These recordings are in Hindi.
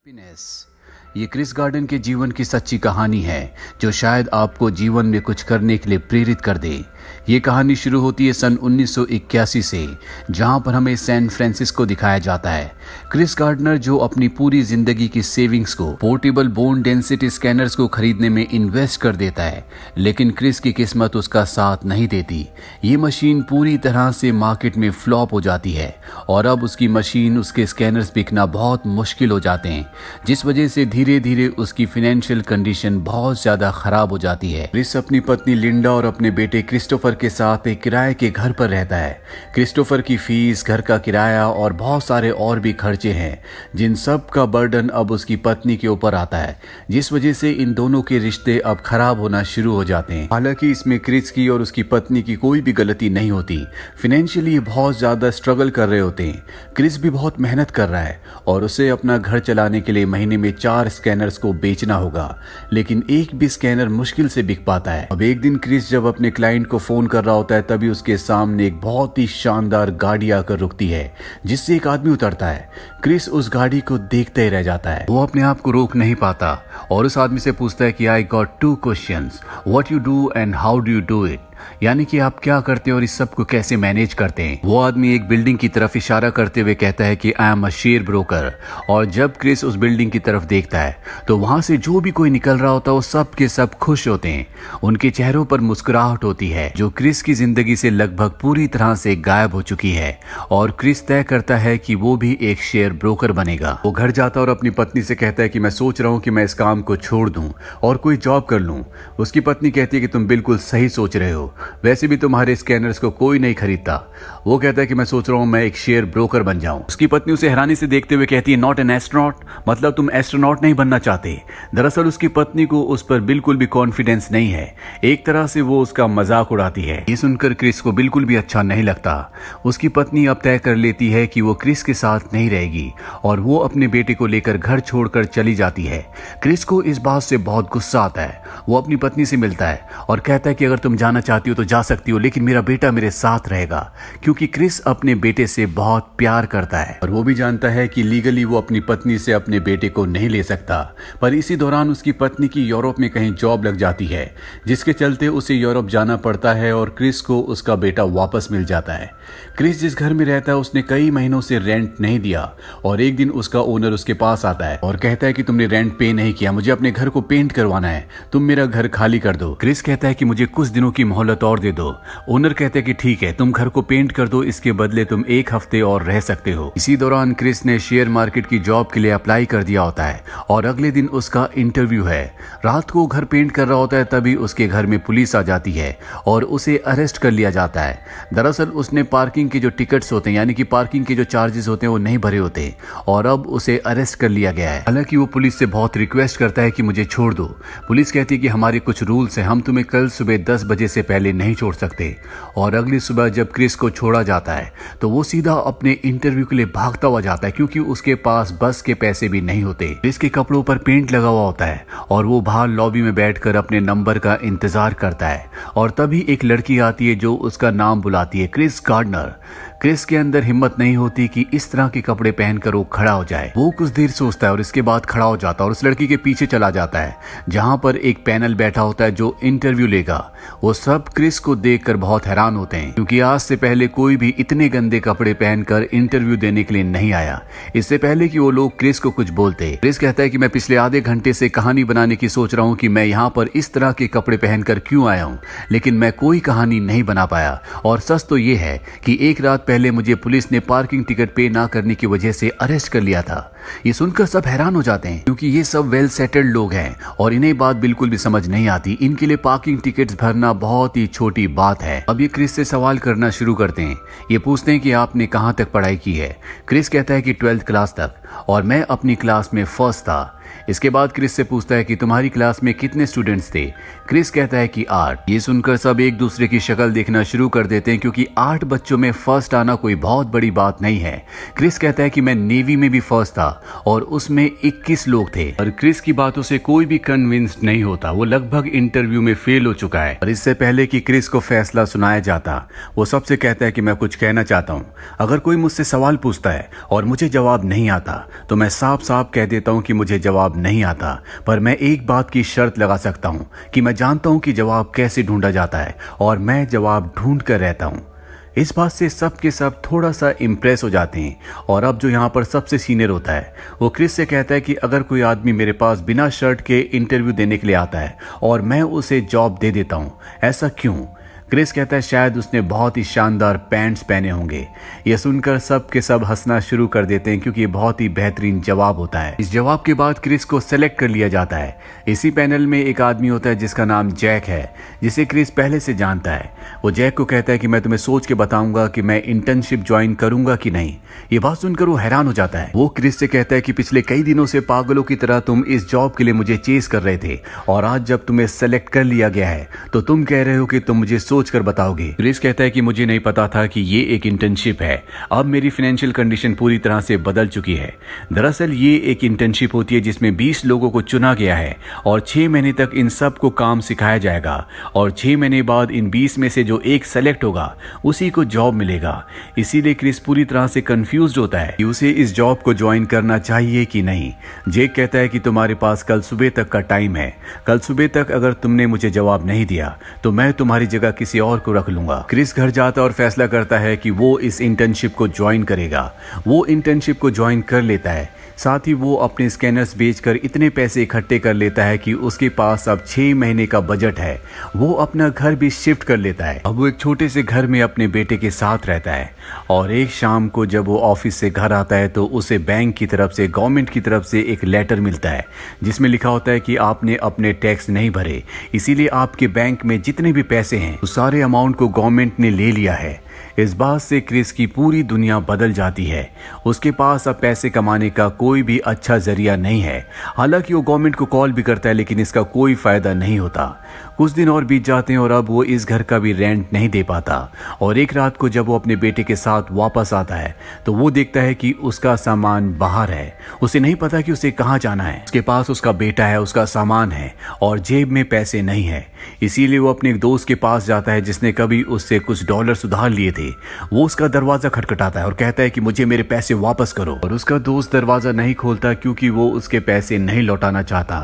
हैप्पीनेस। ये क्रिस गार्डन के जीवन की सच्ची कहानी है जो शायद आपको जीवन में कुछ करने के लिए प्रेरित कर दे। ये कहानी शुरू होती है सन 1981 से, जहां पर हमें सैन फ्रांसिस्को दिखाया जाता है। क्रिस गार्डनर जो अपनी पूरी जिंदगी की सेविंग्स को पोर्टेबल बोन डेंसिटी स्कैनर्स को खरीदने में इन्वेस्ट कर देता है, लेकिन क्रिस की किस्मत उसका साथ नहीं देती। ये मशीन पूरी तरह से मार्केट में फ्लॉप हो जाती है और अब उसकी मशीन, उसके स्कैनर्स बिकना बहुत मुश्किल हो जाते हैं, जिस वजह से धीरे धीरे उसकी फाइनेंशियल कंडीशन बहुत ज्यादा खराब हो जाती है। क्रिस अपनी पत्नी लिंडा और अपने बेटे क्रिस्टोफर के साथ एक किराए के घर पर रहता है। क्रिस्टोफर की फीस, घर का किराया और बहुत सारे और भी खर्चे हैं, जिन सब का बर्डन अब उसकी पत्नी के ऊपर आता है, जिस वजह से इन दोनों के रिश्ते अब खराब होना शुरू हो जाते हैं। हालांकि इसमें क्रिस की और उसकी पत्नी की कोई भी गलती नहीं होती। फाइनेंशियली बहुत ज्यादा स्ट्रगल कर रहे होते हैं। क्रिस भी बहुत मेहनत कर रहा है और उसे अपना घर चलाने के लिए महीने में 4 स्कैनर्स को बेचना होगा, लेकिन एक भी स्कैनर मुश्किल से बिक पाता है। अब एक दिन क्रिस जब अपने क्लाइंट को फोन कर रहा होता है, तभी उसके सामने एक बहुत ही शानदार गाड़ी आकर रुकती है, जिससे एक आदमी उतरता है। क्रिस उस गाड़ी को देखते ही रह जाता है। वो अपने आप को रोक नहीं पाता और उस आदमी से पूछता है कि I got 2 questions, what you do and how do you do it, यानी कि आप क्या करते हैं और इस सब को कैसे मैनेज करते हैं। वो आदमी एक बिल्डिंग की तरफ इशारा करते हुए कहता है कि I am a share broker. और जब क्रिस उस बिल्डिंग की तरफ देखता है तो वहां से जो भी कोई निकल रहा होता है वो सब के सब खुश होते हैं। उनके चेहरों पर मुस्कुराहट होती है जो क्रिस की जिंदगी से लगभग पूरी तरह से गायब हो चुकी है। और क्रिस तय करता है कि वो भी एक शेयर ब्रोकर बनेगा। वो घर जाता और अपनी पत्नी से कहता है कि मैं सोच रहा हूँ कि मैं इस काम को छोड़ दूं और कोई जॉब कर लूं। उसकी पत्नी कहती है कि तुम बिल्कुल सही सोच रहे हो, वैसे भी तुम्हारे स्कैनर्स को कोई नहीं खरीदता। वो कहता है कि मैं सोच रहा हूं मैं एक शेयर ब्रोकर बन जाऊं। उसकी पत्नी उसे हैरानी से देखते हुए कहती है, नॉट एन एस्ट्रोनॉट, मतलब तुम एस्ट्रोनॉट नहीं बनना चाहते। दरअसल उसकी पत्नी को उस पर बिल्कुल भी कॉन्फिडेंस नहीं है। एक तरह से वो उसका मजाक उड़ाती है। ये सुनकर क्रिस को बिल्कुल भी अच्छा नहीं लगता। उसकी पत्नी अब तय कर लेती है कि वो क्रिस के साथ नहीं रहेगी और वो अपने बेटे को लेकर घर छोड़कर चली जाती है। क्रिस को इस बात से बहुत गुस्सा आता है। वो अपनी पत्नी से मिलता है और कहता है कि अगर तुम जाना चाहती हो तो जा सकती हो, लेकिन मेरा बेटा मेरे साथ रहेगा, क्योंकि क्रिस अपने बेटे से बहुत प्यार करता है और वो भी जानता है कि लीगली वो अपनी पत्नी से अपने बेटे को नहीं ले सकता। पर इसी दौरान उसकी पत्नी की यूरोप में कहीं जॉब लग जाती है, जिसके चलते उसे यूरोप जाना पड़ता है और क्रिस को उसका बेटा वापस मिल जाता है। क्रिस जिस घर में रहता है उसने कई महीनों से रेंट नहीं दिया और एक दिन उसका ओनर उसके पास आता है और कहता है कि तुमने रेंट पे नहीं किया, मुझे अपने घर को पेंट करवाना है, तुम मेरा घर खाली कर दो। क्रिस कहता है कि मुझे कुछ दिनों की मोहलत और दे दो। ओनर कहते हैं कि ठीक है, तुम घर को पेंट कर दो, इसके बदले तुम 1 हफ्ते और रह सकते हो। इसी दौरान क्रिस ने शेयर मार्केट की जॉब के लिए अप्लाई कर दिया होता है और अगले दिन उसका इंटरव्यू है। रात को घर पेंट कर रहा होता है, तभी उसके घर में पुलिस आ जाती है और उसे अरेस्ट कर लिया जाता है। दरअसल उसने पार्किंग के जो टिकट्स होते हैं, यानी कि पार्किंग के जो चार्जेस होते हैं, वो नहीं भरे होते और अब उसे अरेस्ट कर लिया गया है। हालांकि वो पुलिस से बहुत रिक्वेस्ट करता है कि मुझे छोड़ दो। पुलिस कहती है कि हमारे कुछ रूल्स हैं, हम तुम्हें कल सुबह 10 बजे से पहले नहीं छोड़ सकते। और अगली सुबह जब क्रिस को छोड़ा जाता है तो वो सीधा अपने इंटरव्यू के लिए भागता हुआ जाता है, क्योंकि उसके पास बस के पैसे भी नहीं होते। क्रिस के कपड़ों पर पेंट लगा हुआ होता है और वो बाहर लॉबी में बैठकर अपने नंबर का इंतजार करता है और तभी एक लड़की आती है जो उसका नाम बुलाती है, क्रिस गार्डनर। क्रिस के अंदर हिम्मत नहीं होती कि इस तरह के कपड़े पहनकर वो खड़ा हो जाए। वो कुछ देर सोचता है और इसके बाद खड़ा हो जाता है और उस लड़की के पीछे चला जाता है, जहां पर एक पैनल बैठा होता है जो इंटरव्यू लेगा। वो सब क्रिस को देखकर बहुत हैरान होते हैं, क्योंकि आज से पहले कोई भी इतने गंदे कपड़े पहनकर इंटरव्यू देने के लिए नहीं आया। इससे पहले कि वो लोग क्रिस को कुछ बोलते, क्रिस कहता है कि मैं पिछले आधे घंटे से कहानी बनाने की सोच रहा हूँ कि मैं यहाँ पर इस तरह के कपड़े पहनकर क्यों आया हूँ, लेकिन मैं कोई कहानी नहीं बना पाया। और सच तो ये है कि एक रात पहले मुझे पुलिस ने पार्किंग टिकट पे ना करने की वजह से अरेस्ट कर लिया था। ये सुनकर सब हैरान हो जाते हैं, क्योंकि ये सब वेल सेटल्ड लोग हैं और इन्हें बात बिल्कुल भी समझ नहीं आती। इनके लिए पार्किंग टिकट्स भरना बहुत ही छोटी बात है। अब ये क्रिस से सवाल करना शुरू करते हैं। ये पूछते हैं कि आपने कहाँ तक पढ़ाई की है। क्रिस कहता है कि 12th क्लास तक, और मैं अपनी क्लास में फर्स्ट था। इसके बाद क्रिस से पूछता है कि तुम्हारी क्लास में कितने स्टूडेंट्स थे। क्रिस कहता है कि 8। ये सुनकर सब एक दूसरे की शक्ल देखना शुरू कर देते हैं क्योंकि 8 बच्चों में फर्स्ट आना कोई बहुत बड़ी बात नहीं है। क्रिस कहता है कि मैं नेवी में भी फर्स्ट था और उसमें 21 लोग थे। और क्रिस की बातों से कोई भी कन्विंस्ड नहीं होता। वो लगभग इंटरव्यू में फेल हो चुका है। और इससे पहले कि क्रिस को फैसला सुनाया जाता, वो सबसे कहता है कि मैं कुछ कहना चाहता हूँ। अगर कोई मुझसे सवाल पूछता है और मुझे जवाब नहीं आता तो मैं साफ साफ कह देता हूँ कि मुझे जवाब नहीं आता, पर मैं एक बात की शर्त लगा सकता हूँ कि मैं जानता हूँ कि जवाब कैसे ढूंढा जाता है और मैं जवाब ढूंढ कर रहता हूँ। इस बात से सब के सब थोड़ा सा इम्प्रेस हो जाते हैं। और अब जो यहाँ पर सबसे सीनियर होता है वो क्रिस से कहता है कि अगर कोई आदमी मेरे पास बिना शर्ट के इंटरव्यू देने के लिए आता है और मैं उसे जॉब दे देता हूँ, ऐसा क्यों? क्रिस कहता है शायद उसने बहुत ही शानदार पैंट्स पहने होंगे। यह सुनकर सब के सब हंसना शुरू कर देते हैं क्योंकि ये बहुत ही बेहतरीन जवाब होता है। इस जवाब के बाद क्रिस को सेलेक्ट कर लिया जाता है। इसी पैनल में एक आदमी होता है जिसका नाम जैक है, जिसे क्रिस पहले से जानता है। वो जैक को कहता है कि मैं तुम्हें सोच के बताऊंगा कि मैं इंटर्नशिप ज्वाइन करूंगा कि नहीं। ये बात सुनकर वो हैरान हो जाता है। वो क्रिस से कहता है कि पिछले कई दिनों से पागलों की तरह तुम इस जॉब के लिए मुझे चेस कर रहे थे और आज जब तुम्हें सेलेक्ट कर लिया गया है तो तुम कह रहे हो कि तुम मुझे सोच कर बताओगे। क्रिस कहता है कि मुझे नहीं पता था कि ये एक इंटर्नशिप है। अब मेरी फाइनेंशियल कंडीशन पूरी तरह से बदल चुकी है। दरअसल ये एक इंटर्नशिप होती है जिसमें 20 लोगों को चुना गया है और 6 महीने तक इन सब को काम सिखाया जाएगा और 6 महीने बाद इन 20 में से जो एक सेलेक्ट होगा उसी को जॉब मिलेगा। इसीलिए क्रिस पूरी तरह से कंफ्यूज्ड होता है कि उसे इस जॉब को ज्वाइन करना चाहिए कि नहीं। जेक कहता है कि तुम्हारे पास कल सुबह तक का टाइम है। कल सुबह तक अगर तुमने मुझे जवाब नहीं दिया तो मैं तुम्हारी जगह किसी और को रख लूंगा। क्रिस घर जाता और फैसला करता है कि वो इस इंटर्नशिप को ज्वाइन करेगा। वो इंटर्नशिप को ज्वाइन कर लेता है। साथ ही वो अपने स्कैनर्स बेचकर इतने पैसे इकट्ठे कर लेता है कि उसके पास अब 6 महीने का बजट है। वो अपना घर भी शिफ्ट कर लेता है। अब वो एक छोटे से घर में अपने बेटे के साथ रहता है और एक शाम को जब वो ऑफिस से घर आता है तो उसे बैंक की तरफ से, गवर्नमेंट की तरफ से एक लेटर मिलता है जिसमें लिखा होता है कि आपने अपने टैक्स नहीं भरे, इसीलिए आपके बैंक में जितने भी पैसे हैं उस सारे अमाउंट को गवर्नमेंट ने ले लिया है। इस बात से क्रिस की पूरी दुनिया बदल जाती है। उसके पास अब पैसे कमाने का कोई भी अच्छा जरिया नहीं है। हालांकि वो गवर्नमेंट को कॉल भी करता है लेकिन इसका कोई फायदा नहीं होता। कुछ दिन और बीत जाते हैं और अब वो इस घर का भी रेंट नहीं दे पाता। और एक रात को जब वो अपने बेटे के साथ वापस आता है तो वो देखता है कि उसका सामान बाहर है। उसे नहीं पता कि उसे कहाँ जाना है। उसके पास उसका बेटा है, उसका सामान है और जेब में पैसे नहीं है। इसीलिए वो अपने एक दोस्त के पास जाता है जिसने कभी उससे कुछ डॉलर उधार लिए थे। वो उसका दरवाजा खटखटाता है और कहता है कि मुझे मेरे पैसे वापस करो। और उसका दोस्त दरवाजा नहीं खोलता क्योंकि वो उसके पैसे नहीं लौटाना चाहता।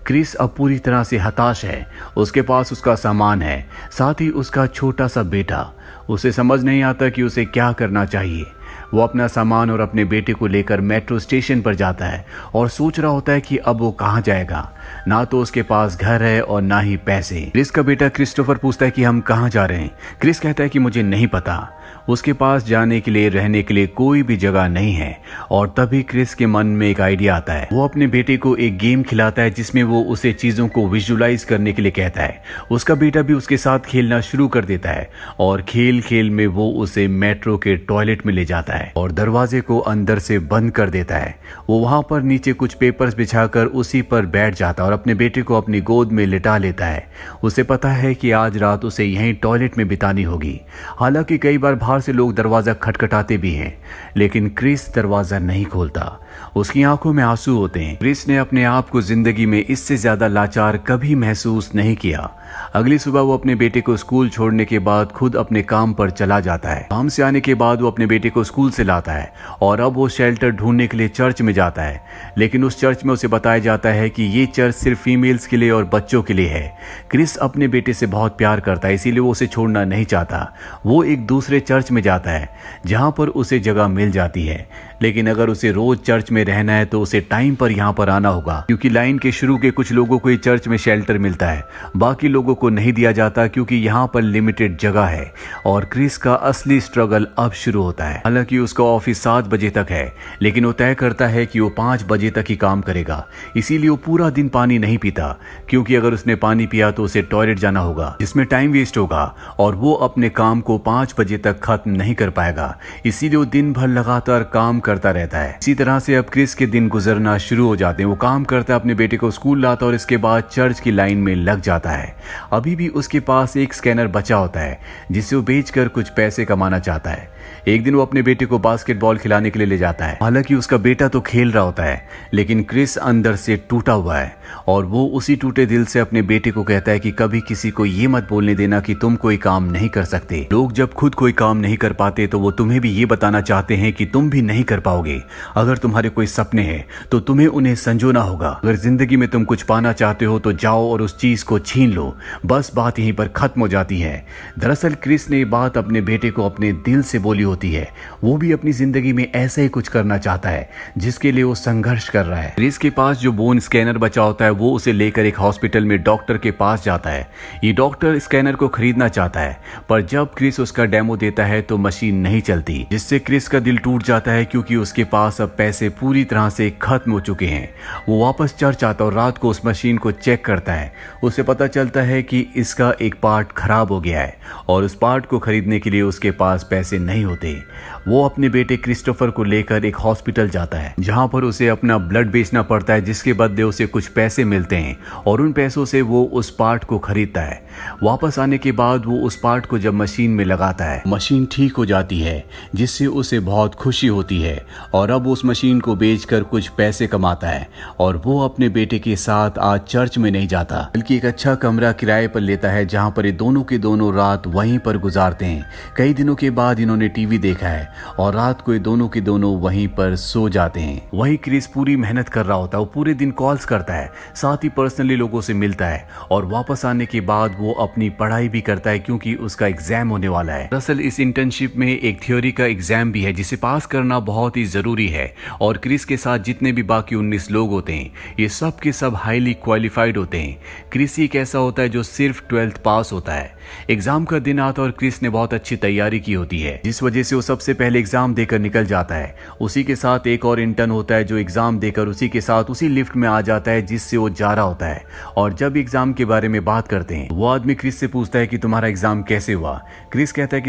क्रिस अब पूरी तरह से हताश है। उसके पास उसका सामान है, साथ ही उसका छोटा सा बेटा। उसे समझ नहीं आता कि उसे क्या करना चाहिए। वो अपना सामान और अपने बेटे को लेकर मेट्रो स्टेशन पर जाता है और सोच रहा होता है कि अब वो कहाँ जाएगा। ना तो उसके पास घर है और ना ही पैसे। क्रिस का बेटा क्रिस्टोफर पूछता है कि हम कहाँ जा रहे हैं। क्रिस कहता है कि मुझे नहीं पता। उसके पास जाने के लिए, रहने के लिए कोई भी जगह नहीं है। और तभी क्रिस के मन में एक आइडिया आता है। वो अपने बेटे को एक गेम खिलाता है जिसमें वो उसे चीजों को विजुलाइज करने के लिए कहता है। उसका बेटा भी उसके साथ खेलना शुरू कर देता है और खेल खेल में वो उसे मेट्रो के टॉयलेट में ले जाता है और दरवाजे को अंदर से बंद कर देता है। वो वहां पर नीचे कुछ पेपर्स बिछाकर उसी पर बैठ जाता है और अपने बेटे को अपनी गोद में लिटा लेता है। उसे पता है कि आज रात उसे यहीं टॉयलेट में बितानी होगी। हालांकि कई बार बाहर से लोग दरवाजा खटखटाते भी हैं लेकिन क्रिस दरवाजा नहीं खोलता। उसकी आंखों में आंसू होते हैं। क्रिस ने अपने आप को जिंदगी में इससे ज्यादा लाचार कभी महसूस नहीं किया। अगली सुबह वो अपने बेटे को स्कूल छोड़ने के बाद खुद अपने काम पर चला जाता है। काम से आने के बाद वो अपने बेटे को स्कूल से लाता है और अब वो शेल्टर ढूंढने के लिए चर्च में जाता है। लेकिन उस चर्च में उसे बताया जाता है कि ये चर्च सिर्फ फीमेल्स के लिए और बच्चों के लिए है। क्रिस अपने बेटे से बहुत प्यार करता है, इसीलिए वो उसे छोड़ना नहीं चाहता। वो एक दूसरे चर्च में जाता है जहां पर उसे जगह मिल जाती है। लेकिन अगर उसे रोज चर्च में रहना है तो उसे टाइम पर यहाँ पर आना होगा क्योंकि लाइन के शुरू के कुछ लोगों को ही चर्च में शेल्टर मिलता है, बाकी लोगों को नहीं दिया जाता क्योंकि यहाँ पर लिमिटेड जगह है। और क्रिस का असली स्ट्रगल अब शुरू होता है। हालांकि उसका ऑफिस 7 बजे तक है लेकिन वो तय करता है कि वो 5 बजे तक ही काम करेगा। इसीलिए वो पूरा दिन पानी नहीं पीता क्योंकि अगर उसने पानी पिया तो उसे टॉयलेट जाना होगा जिसमें टाइम वेस्ट होगा और वो अपने काम को 5 बजे तक खत्म नहीं कर पाएगा। इसीलिए वो दिन भर लगातार काम करता रहता है। इसी तरह से से अब क्रिस के दिन गुजरना शुरू हो जाते हैं। वो काम करता है, अपने बेटे को स्कूल लाता है और इसके बाद चर्च की लाइन में लग जाता है। अभी भी उसके पास एक स्कैनर बचा होता है जिसे वो बेचकर कुछ पैसे कमाना चाहता है। एक दिन वो अपने बेटे को बास्केटबॉल खिलाने के लिए ले जाता है। हालांकि उसका बेटा तो खेल रहा होता है, लेकिन क्रिस अंदर से टूटा हुआ है और वो उसी टूटे दिल से अपने बेटे को कहता है कि कभी किसी को ये मत बोलने देना कि तुम कोई काम नहीं कर सकते। लोग जब खुद कोई काम नहीं कर पाते तो वो तुम्हें भी ये बताना चाहते हैं कि तुम भी नहीं कर पाओगे। अगर तुम्हारे कोई सपने हैं तो तुम्हें उन्हें संजोना होगा। अगर जिंदगी में तुम कुछ पाना चाहते हो तो जाओ और उस चीज को छीन लो। बस बात यहीं पर खत्म हो जाती है। दरअसल क्रिस ने ये बात अपने बेटे को अपने दिल से बोली होती है। वो भी अपनी जिंदगी में ऐसा ही कुछ करना चाहता है जिसके लिए वो संघर्ष कर रहा है। क्रिस के पास जो बोन स्कैनर बचा होता है वो उसे लेकर एक हॉस्पिटल में डॉक्टर के पास जाता है। ये डॉक्टर स्कैनर को खरीदना चाहता है, पर जब क्रिस उसका डेमो देता है तो मशीन नहीं चलती, जिससे क्रिस का दिल टूट जाता है क्योंकि उसके पास अब पैसे पूरी तरह से खत्म हो चुके हैं। वो वापस चर्च आता और रात को उस मशीन को चेक करता है। उसे पता चलता है कि इसका एक पार्ट खराब हो गया है और उस पार्ट को खरीदने के लिए उसके पास पैसे नहीं होते। वो अपने बेटे क्रिस्टोफर को लेकर एक हॉस्पिटल जाता है जहां पर उसे अपना ब्लड बेचना पड़ता है, जिसके बदले उसे कुछ पैसे मिलते हैं और उन पैसों से वो उस पार्ट को खरीदता है। वापस आने के बाद वो उस पार्ट को जब मशीन में लगाता है, मशीन ठीक हो जाती है, जिससे उसे बहुत खुशी होती है और अब उस मशीन को बेचकर कुछ पैसे कमाता है और वो अपने बेटे के साथ आज चर्च में नहीं जाता, बल्कि एक अच्छा कमरा किराए पर लेता है जहां पर ये दोनों के दोनों रात वहीं पर गुजारते हैं। कई दिनों के बाद इन्होंने टीवी देखा है और रात को ये दोनों के दोनों वहीं पर सो जाते हैं। वहीं क्रिस पूरी मेहनत कर रहा होता है। वो पूरे दिन कॉल्स करता है, साथ ही पर्सनली लोगों से मिलता है और वापस आने के बाद वो अपनी पढ़ाई भी करता है क्योंकि उसका एग्जाम होने वाला है। दरअसल इस इंटर्नशिप में एक थ्योरी का एग्जाम भी है जिसे पास करना बहुत ही जरूरी है और क्रिस के साथ जितने भी बाकी 19 लोग होते हैं ये सब के सब हाईली क्वालिफाइड होते हैं। क्रिस ही एक ऐसा होता है जो सिर्फ 12th पास होता है। एग्जाम का दिन आता और क्रिस ने बहुत अच्छी तैयारी की होती है, जिस वजह से वो सबसे पहले एग्जाम देकर निकल जाता है। उसी के साथ एक और इंटर्न होता है जो एग्जाम देकर उसी के साथ उसी लिफ्ट में आ जाता है जिससे वो जा रहा होता है। और जब एग्जाम के बारे में बात करते हैं वो आदमी क्रिस से पूछता है कि तुम्हारा एग्जाम कैसे हुआ। क्रिस कहता है कि